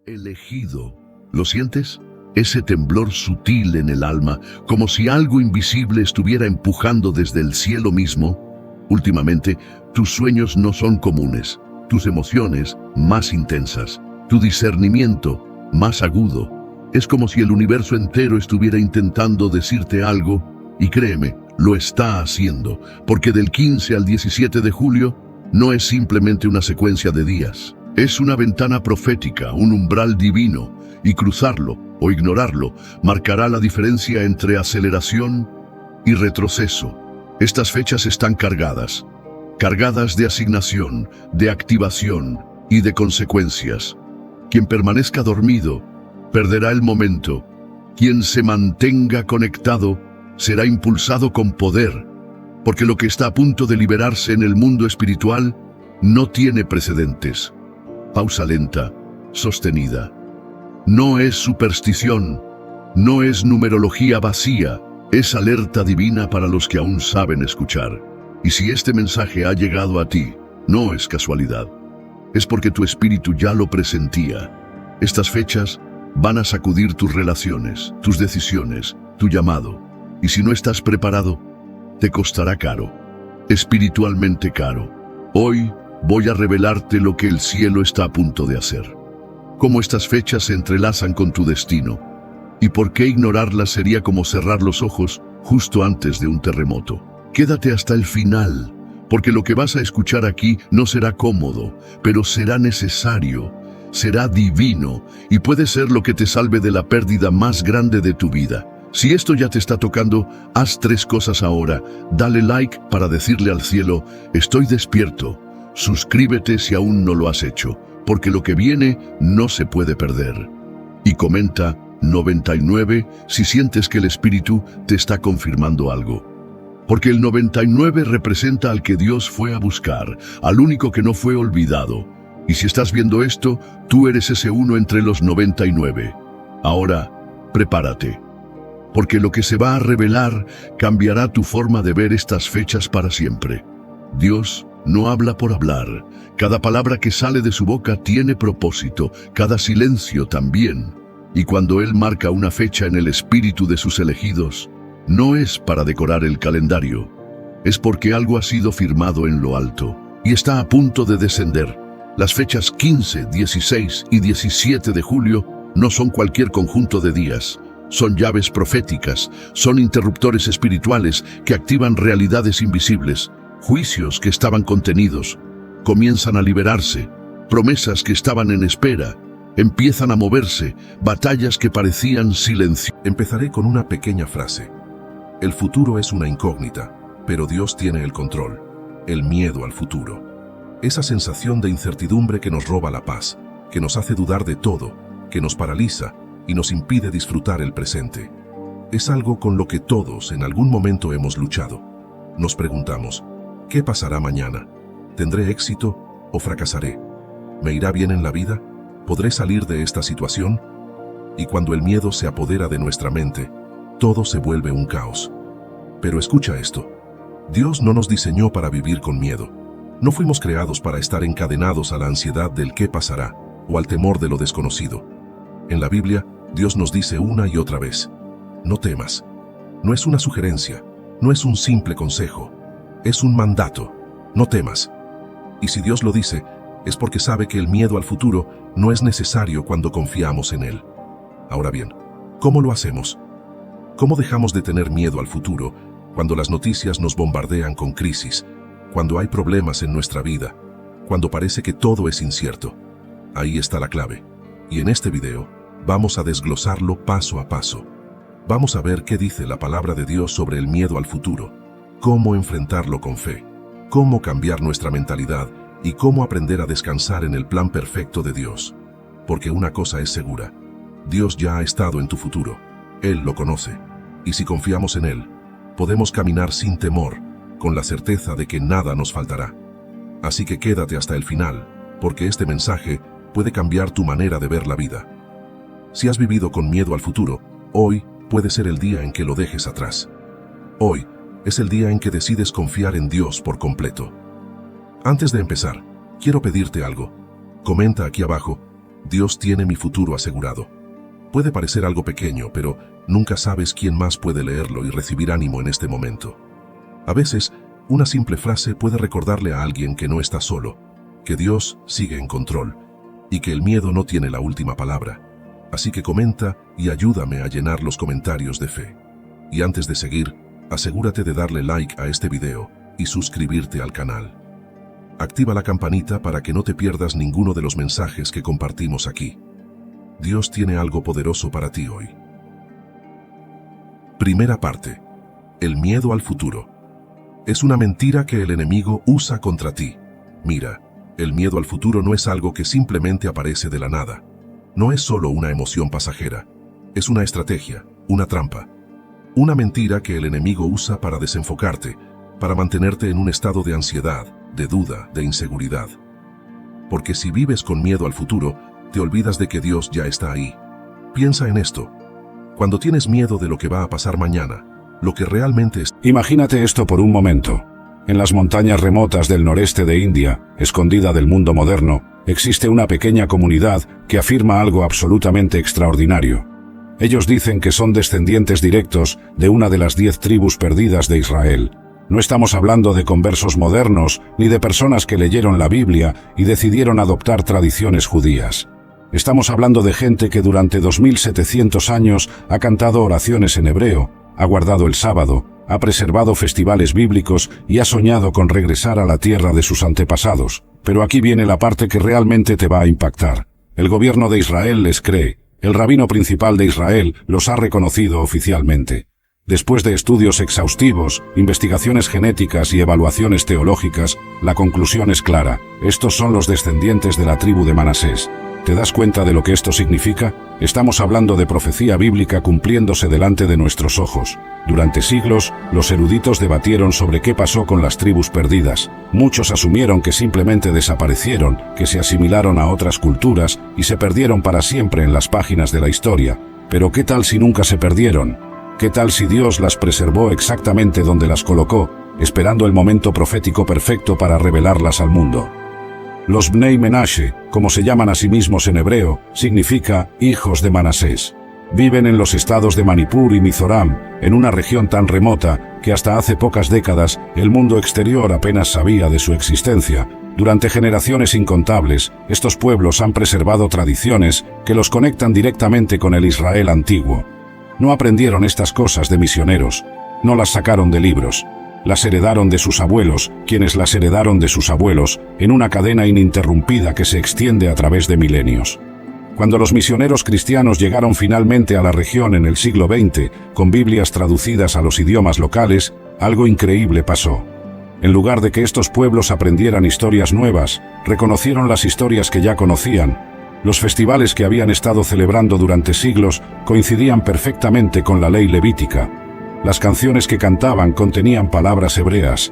Elegido. ¿Lo sientes? Ese temblor sutil en el alma, como si algo invisible estuviera empujando desde el cielo mismo. Últimamente, tus sueños no son comunes, tus emociones más intensas, tu discernimiento más agudo. Es como si el universo entero estuviera intentando decirte algo, y créeme, lo está haciendo, porque del 15 al 17 de julio no es simplemente una secuencia de días. Es una ventana profética, un umbral divino, y cruzarlo o ignorarlo marcará la diferencia entre aceleración y retroceso. Estas fechas están cargadas de asignación, de activación y de consecuencias. Quien permanezca dormido perderá el momento. Quien se mantenga conectado será impulsado con poder, porque lo que está a punto de liberarse en el mundo espiritual no tiene precedentes. Pausa lenta, sostenida. No es superstición, no es numerología vacía, es alerta divina para los que aún saben escuchar. Y si este mensaje ha llegado a ti, no es casualidad. Es porque tu espíritu ya lo presentía. Estas fechas van a sacudir tus relaciones, tus decisiones, tu llamado. Y si no estás preparado, te costará caro, espiritualmente caro. Hoy voy a revelarte lo que el cielo está a punto de hacer. Cómo estas fechas se entrelazan con tu destino. Y por qué ignorarlas sería como cerrar los ojos justo antes de un terremoto. Quédate hasta el final, porque lo que vas a escuchar aquí no será cómodo, pero será necesario, será divino y puede ser lo que te salve de la pérdida más grande de tu vida. Si esto ya te está tocando, haz 3 cosas ahora. Dale like para decirle al cielo, estoy despierto. Suscríbete si aún no lo has hecho, porque lo que viene no se puede perder. Y comenta 99 si sientes que el espíritu te está confirmando algo. Porque el 99 representa al que Dios fue a buscar, al único que no fue olvidado. Y si estás viendo esto, tú eres ese uno entre los 99. Ahora, prepárate, porque lo que se va a revelar cambiará tu forma de ver estas fechas para siempre. Dios no habla por hablar. Cada palabra que sale de su boca tiene propósito, cada silencio también. Y cuando Él marca una fecha en el espíritu de sus elegidos, no es para decorar el calendario, es porque algo ha sido firmado en lo alto y está a punto de descender. Las fechas 15, 16 y 17 de julio no son cualquier conjunto de días. Son llaves proféticas, son interruptores espirituales que activan realidades invisibles. Juicios que estaban contenidos comienzan a liberarse, promesas que estaban en espera empiezan a moverse, batallas que parecían silencio. Empezaré con una pequeña frase. El futuro es una incógnita, pero Dios tiene el control. El miedo al futuro. Esa sensación de incertidumbre que nos roba la paz, que nos hace dudar de todo, que nos paraliza y nos impide disfrutar el presente. Es algo con lo que todos en algún momento hemos luchado. Nos preguntamos, ¿qué pasará mañana? ¿Tendré éxito o fracasaré? ¿Me irá bien en la vida? ¿Podré salir de esta situación? Y cuando el miedo se apodera de nuestra mente, todo se vuelve un caos. Pero escucha esto. Dios no nos diseñó para vivir con miedo. No fuimos creados para estar encadenados a la ansiedad del qué pasará o al temor de lo desconocido. En la Biblia, Dios nos dice una y otra vez, no temas. No es una sugerencia, no es un simple consejo. Es un mandato, no temas. Y si Dios lo dice, es porque sabe que el miedo al futuro no es necesario cuando confiamos en Él. Ahora bien, ¿cómo lo hacemos? ¿Cómo dejamos de tener miedo al futuro cuando las noticias nos bombardean con crisis, cuando hay problemas en nuestra vida, cuando parece que todo es incierto? Ahí está la clave. Y en este video, vamos a desglosarlo paso a paso. Vamos a ver qué dice la palabra de Dios sobre el miedo al futuro, cómo enfrentarlo con fe, cómo cambiar nuestra mentalidad y cómo aprender a descansar en el plan perfecto de Dios. Porque una cosa es segura, Dios ya ha estado en tu futuro, Él lo conoce, y si confiamos en Él, podemos caminar sin temor, con la certeza de que nada nos faltará. Así que quédate hasta el final, porque este mensaje puede cambiar tu manera de ver la vida. Si has vivido con miedo al futuro, hoy puede ser el día en que lo dejes atrás. Hoy es el día en que decides confiar en Dios por completo. Antes de empezar, quiero pedirte algo. Comenta aquí abajo, Dios tiene mi futuro asegurado. Puede parecer algo pequeño, pero nunca sabes quién más puede leerlo y recibir ánimo en este momento. A veces, una simple frase puede recordarle a alguien que no está solo, que Dios sigue en control y que el miedo no tiene la última palabra. Así que comenta y ayúdame a llenar los comentarios de fe. Y antes de seguir, asegúrate de darle like a este video y suscribirte al canal. Activa la campanita para que no te pierdas ninguno de los mensajes que compartimos aquí. Dios tiene algo poderoso para ti hoy. Primera parte. El miedo al futuro. Es una mentira que el enemigo usa contra ti. Mira, el miedo al futuro no es algo que simplemente aparece de la nada. No es solo una emoción pasajera. Es una estrategia, una trampa. Una mentira que el enemigo usa para desenfocarte, para mantenerte en un estado de ansiedad, de duda, de inseguridad. Porque si vives con miedo al futuro, te olvidas de que Dios ya está ahí. Piensa en esto. Cuando tienes miedo de lo que va a pasar mañana, lo que realmente es... Imagínate esto por un momento. En las montañas remotas del noreste de India, escondida del mundo moderno, existe una pequeña comunidad que afirma algo absolutamente extraordinario. Ellos dicen que son descendientes directos de una de las 10 tribus perdidas de Israel. No estamos hablando de conversos modernos ni de personas que leyeron la Biblia y decidieron adoptar tradiciones judías. Estamos hablando de gente que durante 2700 años ha cantado oraciones en hebreo, ha guardado el sábado, ha preservado festivales bíblicos y ha soñado con regresar a la tierra de sus antepasados. Pero aquí viene la parte que realmente te va a impactar. El gobierno de Israel les cree. El rabino principal de Israel los ha reconocido oficialmente. Después de estudios exhaustivos, investigaciones genéticas y evaluaciones teológicas, la conclusión es clara. Estos son los descendientes de la tribu de Manasés. ¿Te das cuenta de lo que esto significa? Estamos hablando de profecía bíblica cumpliéndose delante de nuestros ojos. Durante siglos, los eruditos debatieron sobre qué pasó con las tribus perdidas. Muchos asumieron que simplemente desaparecieron, que se asimilaron a otras culturas y se perdieron para siempre en las páginas de la historia. Pero ¿qué tal si nunca se perdieron? ¿Qué tal si Dios las preservó exactamente donde las colocó, esperando el momento profético perfecto para revelarlas al mundo? Los Bnei Menashe, como se llaman a sí mismos en hebreo, significa hijos de Manasés. Viven en los estados de Manipur y Mizoram, en una región tan remota que hasta hace pocas décadas el mundo exterior apenas sabía de su existencia. Durante generaciones incontables, estos pueblos han preservado tradiciones que los conectan directamente con el Israel antiguo. No aprendieron estas cosas de misioneros, no las sacaron de libros. Las heredaron de sus abuelos, quienes las heredaron de sus abuelos, en una cadena ininterrumpida que se extiende a través de milenios. Cuando los misioneros cristianos llegaron finalmente a la región en el siglo XX, con Biblias traducidas a los idiomas locales, algo increíble pasó. En lugar de que estos pueblos aprendieran historias nuevas, reconocieron las historias que ya conocían. Los festivales que habían estado celebrando durante siglos coincidían perfectamente con la ley levítica. Las canciones que cantaban contenían palabras hebreas.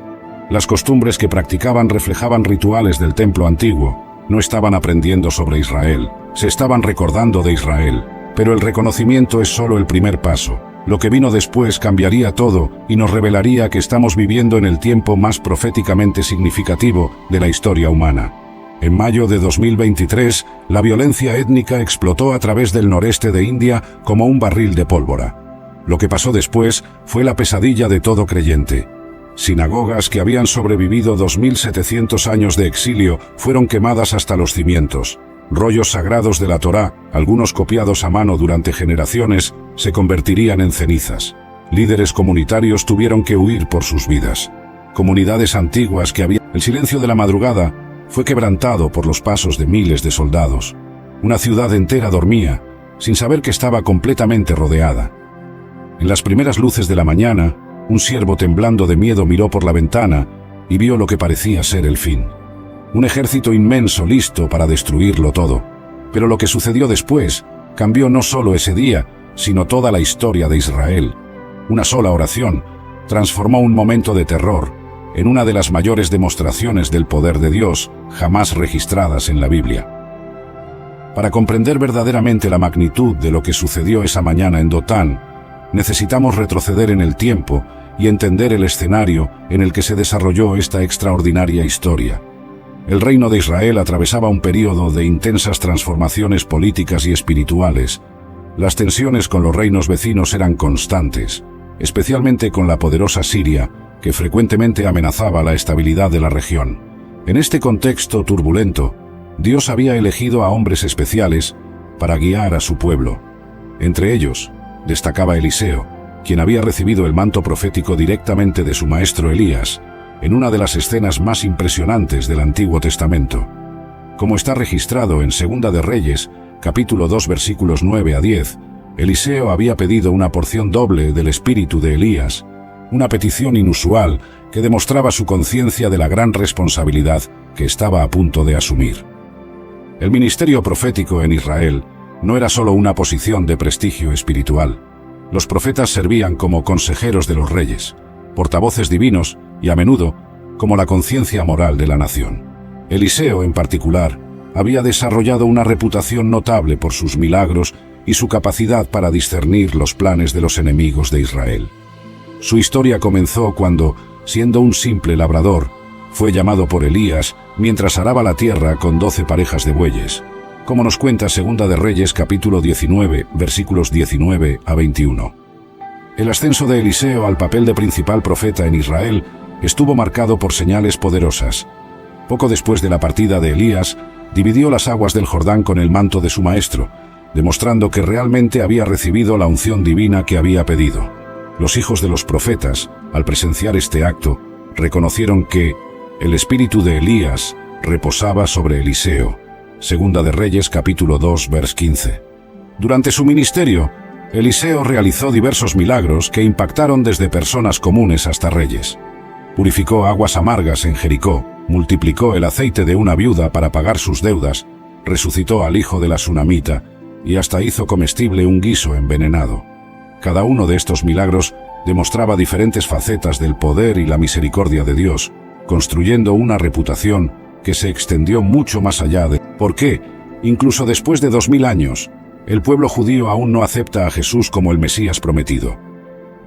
Las costumbres que practicaban reflejaban rituales del templo antiguo. No estaban aprendiendo sobre Israel, se estaban recordando de Israel. Pero el reconocimiento es solo el primer paso. Lo que vino después cambiaría todo y nos revelaría que estamos viviendo en el tiempo más proféticamente significativo de la historia humana. En mayo de 2023, la violencia étnica explotó a través del noreste de India como un barril de pólvora. Lo que pasó después fue la pesadilla de todo creyente. Sinagogas que habían sobrevivido 2700 años de exilio fueron quemadas hasta los cimientos. Rollos sagrados de la Torá, algunos copiados a mano durante generaciones, se convertirían en cenizas. Líderes comunitarios tuvieron que huir por sus vidas. Comunidades antiguas que habían... El silencio de la madrugada fue quebrantado por los pasos de miles de soldados. Una ciudad entera dormía, sin saber que estaba completamente rodeada. En las primeras luces de la mañana, un siervo temblando de miedo miró por la ventana y vio lo que parecía ser el fin. Un ejército inmenso listo para destruirlo todo. Pero lo que sucedió después cambió no solo ese día, sino toda la historia de Israel. Una sola oración transformó un momento de terror en una de las mayores demostraciones del poder de Dios jamás registradas en la Biblia. Para comprender verdaderamente la magnitud de lo que sucedió esa mañana en Dotán, necesitamos retroceder en el tiempo y entender el escenario en el que se desarrolló esta extraordinaria historia. El reino de Israel atravesaba un período de intensas transformaciones políticas y espirituales. Las tensiones con los reinos vecinos eran constantes, especialmente con la poderosa Siria, que frecuentemente amenazaba la estabilidad de la región. En este contexto turbulento, Dios había elegido a hombres especiales para guiar a su pueblo. Entre ellos, destacaba Eliseo, quien había recibido el manto profético directamente de su maestro Elías, en una de las escenas más impresionantes del Antiguo Testamento. Como está registrado en Segunda de Reyes, capítulo 2, versículos 9 a 10, Eliseo había pedido una porción doble del espíritu de Elías, una petición inusual que demostraba su conciencia de la gran responsabilidad que estaba a punto de asumir. El ministerio profético en Israel no era solo una posición de prestigio espiritual. Los profetas servían como consejeros de los reyes, portavoces divinos y a menudo como la conciencia moral de la nación. Eliseo, en particular, había desarrollado una reputación notable por sus milagros y su capacidad para discernir los planes de los enemigos de Israel. Su historia comenzó cuando, siendo un simple labrador, fue llamado por Elías mientras araba la tierra con 12 parejas de bueyes, como nos cuenta Segunda de Reyes capítulo 19, versículos 19 a 21. El ascenso de Eliseo al papel de principal profeta en Israel estuvo marcado por señales poderosas. Poco después de la partida de Elías, dividió las aguas del Jordán con el manto de su maestro, demostrando que realmente había recibido la unción divina que había pedido. Los hijos de los profetas, al presenciar este acto, reconocieron que el espíritu de Elías reposaba sobre Eliseo. Segunda de Reyes capítulo 2, vers 15. Durante su ministerio, Eliseo realizó diversos milagros que impactaron desde personas comunes hasta reyes. Purificó aguas amargas en Jericó, multiplicó el aceite de una viuda para pagar sus deudas, resucitó al hijo de la sunamita y hasta hizo comestible un guiso envenenado. Cada uno de estos milagros demostraba diferentes facetas del poder y la misericordia de Dios, construyendo una reputación que se extendió mucho más allá de por qué, incluso después de 2000 años, el pueblo judío aún no acepta a Jesús como el Mesías prometido.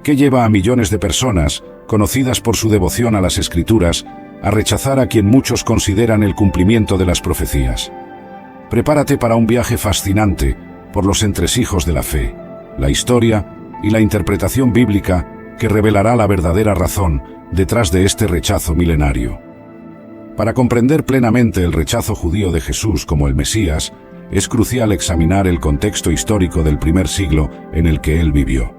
¿Qué lleva a millones de personas, conocidas por su devoción a las Escrituras, a rechazar a quien muchos consideran el cumplimiento de las profecías? Prepárate para un viaje fascinante por los entresijos de la fe, la historia y la interpretación bíblica que revelará la verdadera razón detrás de este rechazo milenario. Para comprender plenamente el rechazo judío de Jesús como el Mesías, es crucial examinar el contexto histórico del primer siglo en el que él vivió.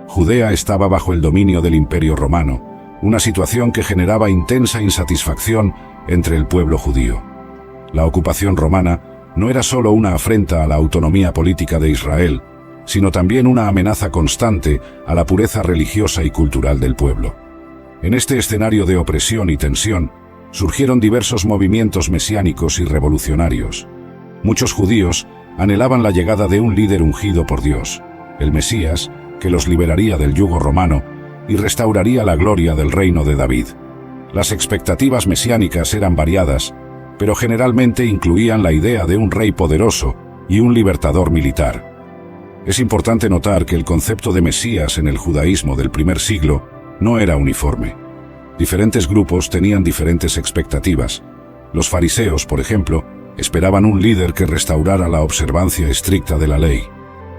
Judea estaba bajo el dominio del Imperio Romano, una situación que generaba intensa insatisfacción entre el pueblo judío. La ocupación romana no era solo una afrenta a la autonomía política de Israel, sino también una amenaza constante a la pureza religiosa y cultural del pueblo. En este escenario de opresión y tensión, surgieron diversos movimientos mesiánicos y revolucionarios. Muchos judíos anhelaban la llegada de un líder ungido por Dios, el Mesías, que los liberaría del yugo romano y restauraría la gloria del reino de David. Las expectativas mesiánicas eran variadas, pero generalmente incluían la idea de un rey poderoso y un libertador militar. Es importante notar que el concepto de Mesías en el judaísmo del primer siglo no era uniforme. Diferentes grupos tenían diferentes expectativas. Los fariseos, por ejemplo, esperaban un líder que restaurara la observancia estricta de la ley.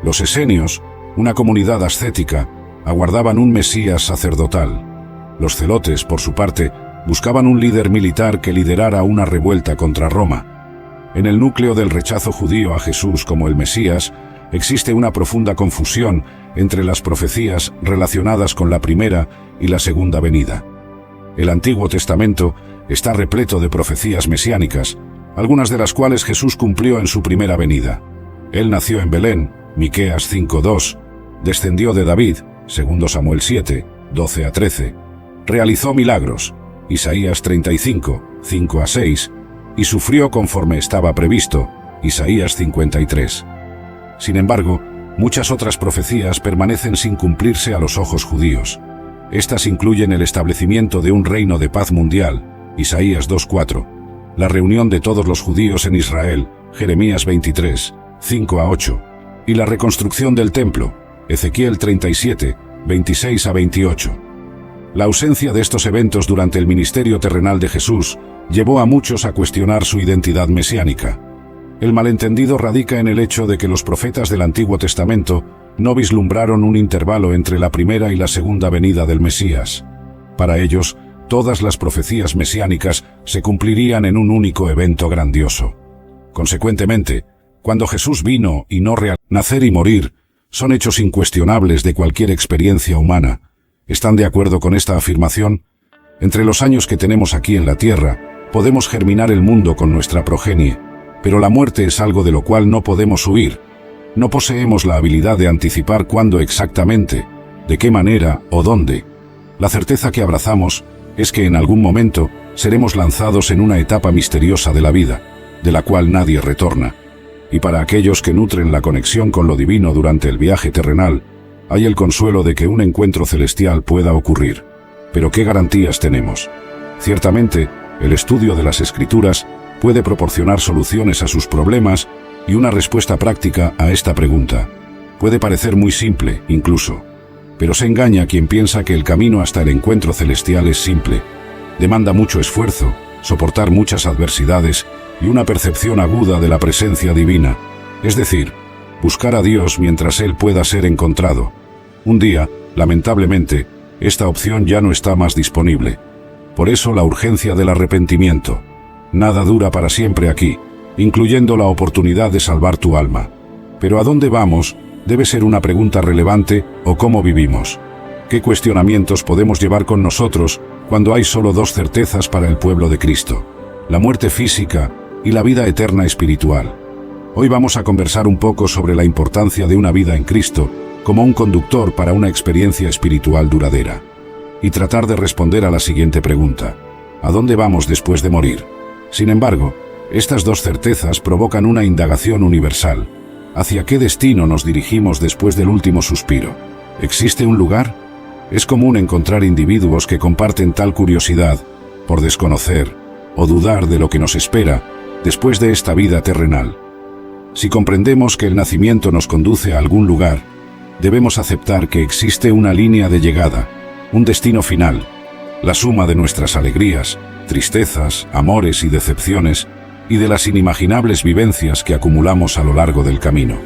Los esenios, una comunidad ascética, aguardaban un Mesías sacerdotal. Los celotes, por su parte, buscaban un líder militar que liderara una revuelta contra Roma. En el núcleo del rechazo judío a Jesús como el Mesías, existe una profunda confusión entre las profecías relacionadas con la primera y la segunda venida. El Antiguo Testamento está repleto de profecías mesiánicas, algunas de las cuales Jesús cumplió en su primera venida. Él nació en Belén, Miqueas 5:2, descendió de David, 2 Samuel 7, 12 a 13, realizó milagros, Isaías 35, 5 a 6, y sufrió conforme estaba previsto, Isaías 53. Sin embargo, muchas otras profecías permanecen sin cumplirse a los ojos judíos. Estas incluyen el establecimiento de un reino de paz mundial, Isaías 2:4, la reunión de todos los judíos en Israel, Jeremías 23, 5 a 8, y la reconstrucción del templo, Ezequiel 37, 26 a 28. La ausencia de estos eventos durante el ministerio terrenal de Jesús llevó a muchos a cuestionar su identidad mesiánica. El malentendido radica en el hecho de que los profetas del Antiguo Testamento no vislumbraron un intervalo entre la primera y la segunda venida del Mesías. Para ellos, todas las profecías mesiánicas se cumplirían en un único evento grandioso. Consecuentemente, cuando Jesús vino y no nacer y morir, son hechos incuestionables de cualquier experiencia humana. ¿Están de acuerdo con esta afirmación? Entre los años que tenemos aquí en la tierra, podemos germinar el mundo con nuestra progenie, pero la muerte es algo de lo cual no podemos huir. No poseemos la habilidad de anticipar cuándo exactamente, de qué manera o dónde. La certeza que abrazamos es que en algún momento seremos lanzados en una etapa misteriosa de la vida, de la cual nadie retorna. Y para aquellos que nutren la conexión con lo divino durante el viaje terrenal, hay el consuelo de que un encuentro celestial pueda ocurrir. Pero ¿qué garantías tenemos? Ciertamente, el estudio de las Escrituras puede proporcionar soluciones a sus problemas y una respuesta práctica a esta pregunta. Puede parecer muy simple, incluso, pero se engaña quien piensa que el camino hasta el encuentro celestial es simple. Demanda mucho esfuerzo, soportar muchas adversidades y una percepción aguda de la presencia divina, es decir, buscar a Dios mientras Él pueda ser encontrado. Un día, lamentablemente, esta opción ya no está más disponible. Por eso la urgencia del arrepentimiento. Nada dura para siempre aquí, incluyendo la oportunidad de salvar tu alma. Pero ¿a dónde vamos? Debe ser una pregunta relevante, o ¿cómo vivimos? ¿Qué cuestionamientos podemos llevar con nosotros cuando hay solo dos certezas para el pueblo de Cristo? La muerte física y la vida eterna espiritual. Hoy vamos a conversar un poco sobre la importancia de una vida en Cristo como un conductor para una experiencia espiritual duradera. Y tratar de responder a la siguiente pregunta: ¿a dónde vamos después de morir? Sin embargo, estas dos certezas provocan una indagación universal. ¿Hacia qué destino nos dirigimos después del último suspiro? ¿Existe un lugar? Es común encontrar individuos que comparten tal curiosidad por desconocer o dudar de lo que nos espera después de esta vida terrenal. Si comprendemos que el nacimiento nos conduce a algún lugar, debemos aceptar que existe una línea de llegada, un destino final, la suma de nuestras alegrías, tristezas, amores y decepciones, y de las inimaginables vivencias que acumulamos a lo largo del camino.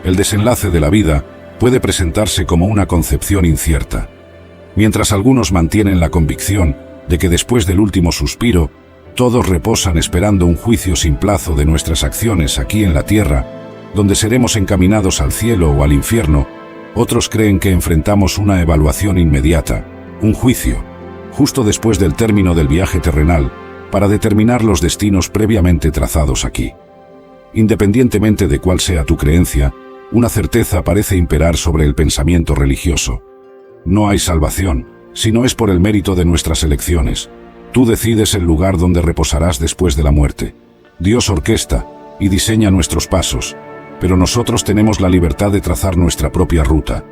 El desenlace de la vida puede presentarse como una concepción incierta. Mientras algunos mantienen la convicción de que después del último suspiro, todos reposan esperando un juicio sin plazo de nuestras acciones aquí en la tierra, donde seremos encaminados al cielo o al infierno, otros creen que enfrentamos una evaluación inmediata, un juicio, justo después del término del viaje terrenal, para determinar los destinos previamente trazados aquí. Independientemente de cuál sea tu creencia, una certeza parece imperar sobre el pensamiento religioso. No hay salvación, si no es por el mérito de nuestras elecciones. Tú decides el lugar donde reposarás después de la muerte. Dios orquesta y diseña nuestros pasos, pero nosotros tenemos la libertad de trazar nuestra propia ruta,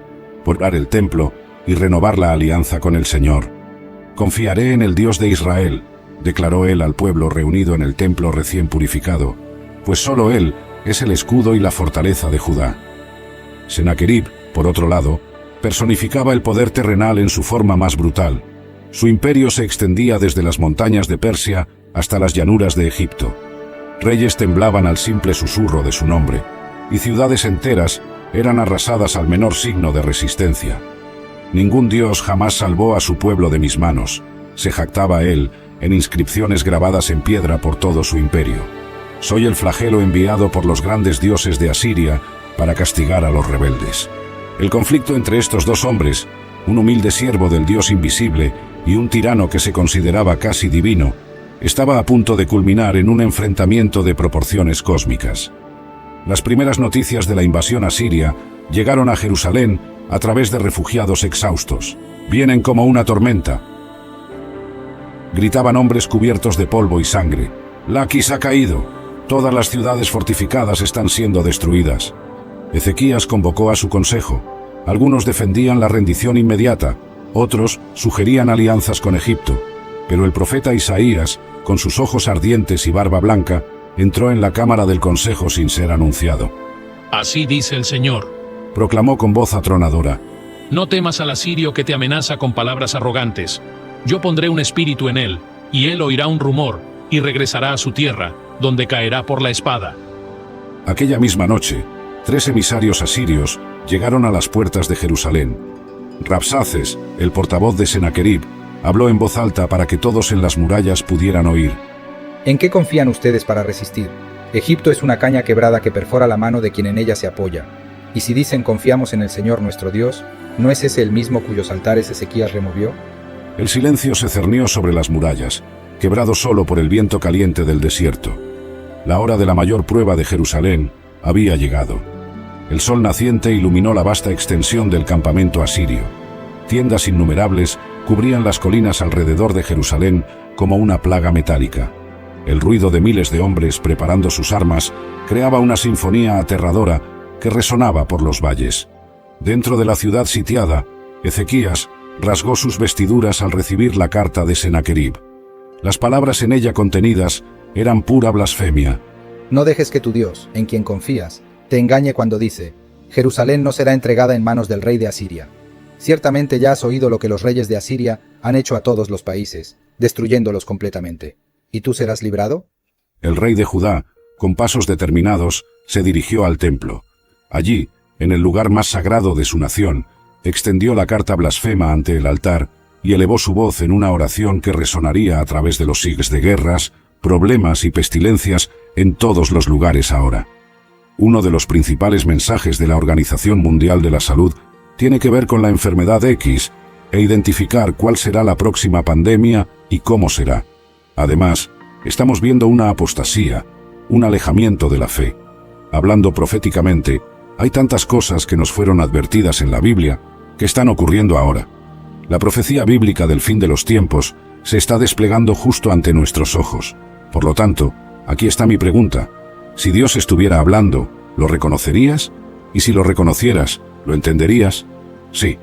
poblar el templo y renovar la alianza con el Señor. Confiaré en el Dios de Israel, declaró él al pueblo reunido en el templo recién purificado, pues solo Él es el escudo y la fortaleza de Judá. Sennacherib, por otro lado, personificaba el poder terrenal en su forma más brutal. Su imperio se extendía desde las montañas de Persia hasta las llanuras de Egipto. Reyes temblaban al simple susurro de su nombre, y ciudades enteras eran arrasadas al menor signo de resistencia. Ningún dios jamás salvó a su pueblo de mis manos, se jactaba él, en inscripciones grabadas en piedra por todo su imperio. Soy el flagelo enviado por los grandes dioses de Asiria para castigar a los rebeldes. El conflicto entre estos dos hombres, un humilde siervo del Dios invisible y un tirano que se consideraba casi divino, estaba a punto de culminar en un enfrentamiento de proporciones cósmicas. Las primeras noticias de la invasión asiria llegaron a Jerusalén a través de refugiados exhaustos. Vienen como una tormenta, gritaban hombres cubiertos de polvo y sangre. Laquis ha caído. Todas las ciudades fortificadas están siendo destruidas. Ezequías convocó a su consejo. Algunos defendían la rendición inmediata, otros sugerían alianzas con Egipto. Pero el profeta Isaías, con sus ojos ardientes y barba blanca, entró en la cámara del consejo sin ser anunciado. Así dice el Señor, proclamó con voz atronadora. No temas al asirio que te amenaza con palabras arrogantes. Yo pondré un espíritu en él, y él oirá un rumor, y regresará a su tierra, donde caerá por la espada. Aquella misma noche, 3 emisarios asirios llegaron a las puertas de Jerusalén. Rabsaces, el portavoz de Sennacherib, habló en voz alta para que todos en las murallas pudieran oír. ¿En qué confían ustedes para resistir? Egipto es una caña quebrada que perfora la mano de quien en ella se apoya. Y si dicen confiamos en el Señor nuestro Dios, ¿no es ese el mismo cuyos altares Ezequías removió? El silencio se cernió sobre las murallas, quebrado solo por el viento caliente del desierto. La hora de la mayor prueba de Jerusalén había llegado. El sol naciente iluminó la vasta extensión del campamento asirio. Tiendas innumerables cubrían las colinas alrededor de Jerusalén como una plaga metálica. El ruido de miles de hombres preparando sus armas creaba una sinfonía aterradora que resonaba por los valles. Dentro de la ciudad sitiada, Ezequías rasgó sus vestiduras al recibir la carta de Sennacherib. Las palabras en ella contenidas eran pura blasfemia. No dejes que tu Dios, en quien confías, te engañe cuando dice, Jerusalén no será entregada en manos del rey de Asiria. Ciertamente ya has oído lo que los reyes de Asiria han hecho a todos los países, destruyéndolos completamente. ¿Y tú serás librado? El rey de Judá, con pasos determinados, se dirigió al templo. Allí, en el lugar más sagrado de su nación, extendió la carta blasfema ante el altar y elevó su voz en una oración que resonaría a través de los siglos de guerras, problemas y pestilencias en todos los lugares ahora. Uno de los principales mensajes de la Organización Mundial de la Salud tiene que ver con la enfermedad X e identificar cuál será la próxima pandemia y cómo será. Además, estamos viendo una apostasía, un alejamiento de la fe. Hablando proféticamente, hay tantas cosas que nos fueron advertidas en la Biblia que están ocurriendo ahora. La profecía bíblica del fin de los tiempos se está desplegando justo ante nuestros ojos. Por lo tanto, aquí está mi pregunta. Si Dios estuviera hablando, ¿lo reconocerías? Y si lo reconocieras, ¿lo entenderías? Sí.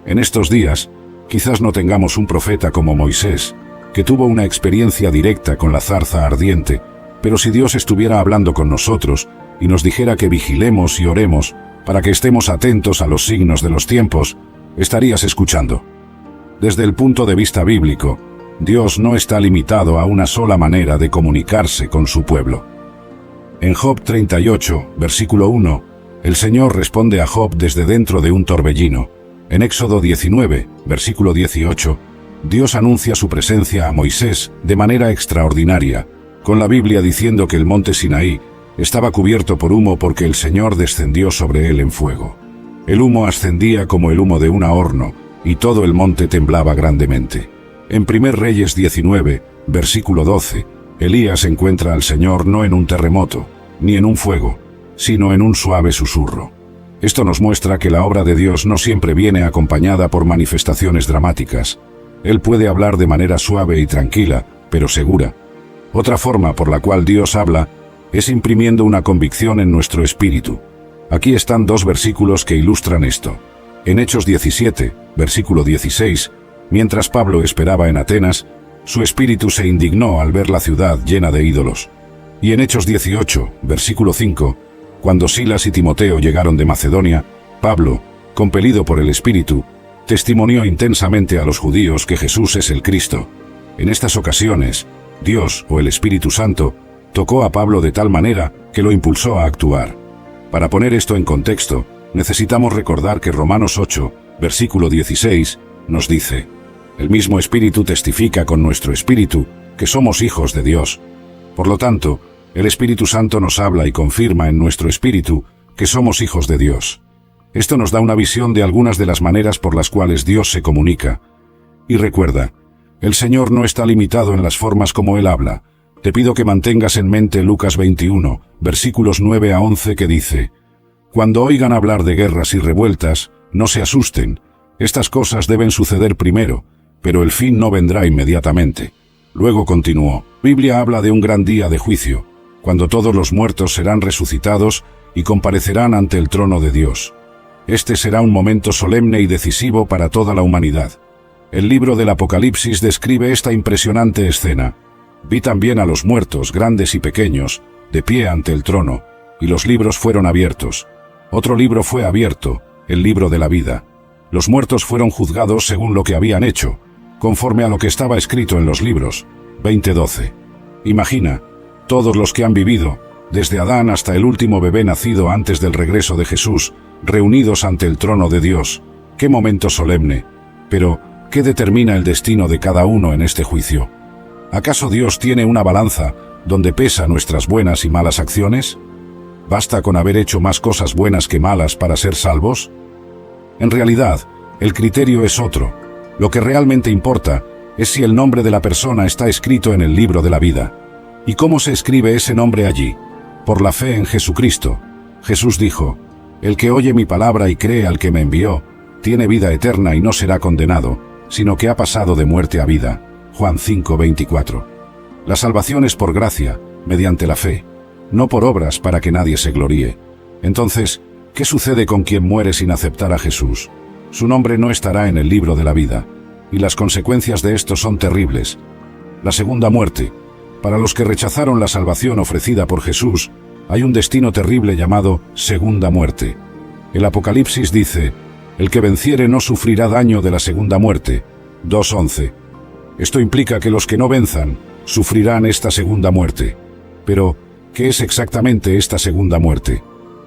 En estos días, quizás no tengamos un profeta como Moisés, que tuvo una experiencia directa con la zarza ardiente, pero si Dios estuviera hablando con nosotros y nos dijera que vigilemos y oremos para que estemos atentos a los signos de los tiempos, estarías escuchando. Desde el punto de vista bíblico, Dios no está limitado a una sola manera de comunicarse con su pueblo. En Job 38, versículo 1, el Señor responde a Job desde dentro de un torbellino. En Éxodo 19, versículo 18, Dios anuncia su presencia a Moisés de manera extraordinaria, con la Biblia diciendo que el monte Sinaí estaba cubierto por humo porque el Señor descendió sobre él en fuego. El humo ascendía como el humo de un horno, y todo el monte temblaba grandemente. En 1 Reyes 19, versículo 12, Elías encuentra al Señor no en un terremoto, ni en un fuego, sino en un suave susurro. Esto nos muestra que la obra de Dios no siempre viene acompañada por manifestaciones dramáticas. Él puede hablar de manera suave y tranquila, pero segura. Otra forma por la cual Dios habla es imprimiendo una convicción en nuestro espíritu. Aquí están 2 versículos que ilustran esto. En Hechos 17, versículo 16, mientras Pablo esperaba en Atenas, su espíritu se indignó al ver la ciudad llena de ídolos. Y en Hechos 18, versículo 5, cuando Silas y Timoteo llegaron de Macedonia, Pablo, compelido por el Espíritu, testimonió intensamente a los judíos que Jesús es el Cristo. En estas ocasiones, Dios, o el Espíritu Santo, tocó a Pablo de tal manera que lo impulsó a actuar. Para poner esto en contexto, necesitamos recordar que Romanos 8, versículo 16, nos dice: el mismo Espíritu testifica con nuestro espíritu que somos hijos de Dios. Por lo tanto, el Espíritu Santo nos habla y confirma en nuestro espíritu que somos hijos de Dios. Esto nos da una visión de algunas de las maneras por las cuales Dios se comunica. Y recuerda, el Señor no está limitado en las formas como Él habla. Te pido que mantengas en mente Lucas 21, versículos 9 a 11 que dice: cuando oigan hablar de guerras y revueltas, no se asusten. Estas cosas deben suceder primero, pero el fin no vendrá inmediatamente. Luego continuó: Biblia habla de un gran día de juicio, cuando todos los muertos serán resucitados y comparecerán ante el trono de Dios. Este será un momento solemne y decisivo para toda la humanidad. El libro del Apocalipsis describe esta impresionante escena. Vi también a los muertos, grandes y pequeños, de pie ante el trono, y los libros fueron abiertos. Otro libro fue abierto, el libro de la vida. Los muertos fueron juzgados según lo que habían hecho, conforme a lo que estaba escrito en los libros. 20:12. Imagina, todos los que han vivido, desde Adán hasta el último bebé nacido antes del regreso de Jesús, reunidos ante el trono de Dios. ¡Qué momento solemne! Pero, ¿qué determina el destino de cada uno en este juicio? ¿Acaso Dios tiene una balanza donde pesa nuestras buenas y malas acciones? ¿Basta con haber hecho más cosas buenas que malas para ser salvos? En realidad, el criterio es otro. Lo que realmente importa es si el nombre de la persona está escrito en el libro de la vida. ¿Y cómo se escribe ese nombre allí? Por la fe en Jesucristo. Jesús dijo: «El que oye mi palabra y cree al que me envió, tiene vida eterna y no será condenado, sino que ha pasado de muerte a vida». Juan 5:24. La salvación es por gracia, mediante la fe, no por obras para que nadie se gloríe. Entonces, ¿qué sucede con quien muere sin aceptar a Jesús? Su nombre no estará en el libro de la vida, y las consecuencias de esto son terribles. La segunda muerte. Para los que rechazaron la salvación ofrecida por Jesús, hay un destino terrible llamado segunda muerte. El Apocalipsis dice: «El que venciere no sufrirá daño de la segunda muerte». 2:11. Esto implica que los que no venzan sufrirán esta segunda muerte. Pero, ¿qué es exactamente esta segunda muerte?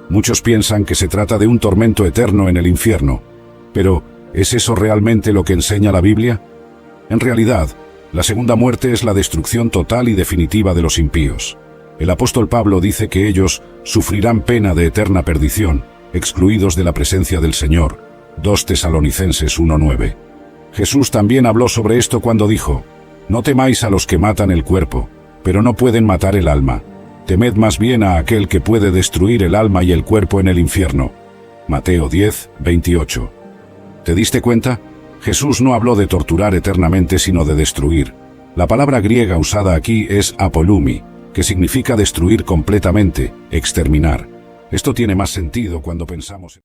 Muchos piensan que se trata de un tormento eterno en el infierno. Pero, ¿es eso realmente lo que enseña la Biblia? En realidad, la segunda muerte es la destrucción total y definitiva de los impíos. El apóstol Pablo dice que ellos sufrirán pena de eterna perdición, excluidos de la presencia del Señor. 2 Tesalonicenses 1:9. Jesús también habló sobre esto cuando dijo: «No temáis a los que matan el cuerpo, pero no pueden matar el alma. Temed más bien a aquel que puede destruir el alma y el cuerpo en el infierno». Mateo 10:28. ¿Te diste cuenta? Jesús no habló de torturar eternamente, sino de destruir. La palabra griega usada aquí es apolumi, que significa destruir completamente, exterminar. Esto tiene más sentido cuando pensamos en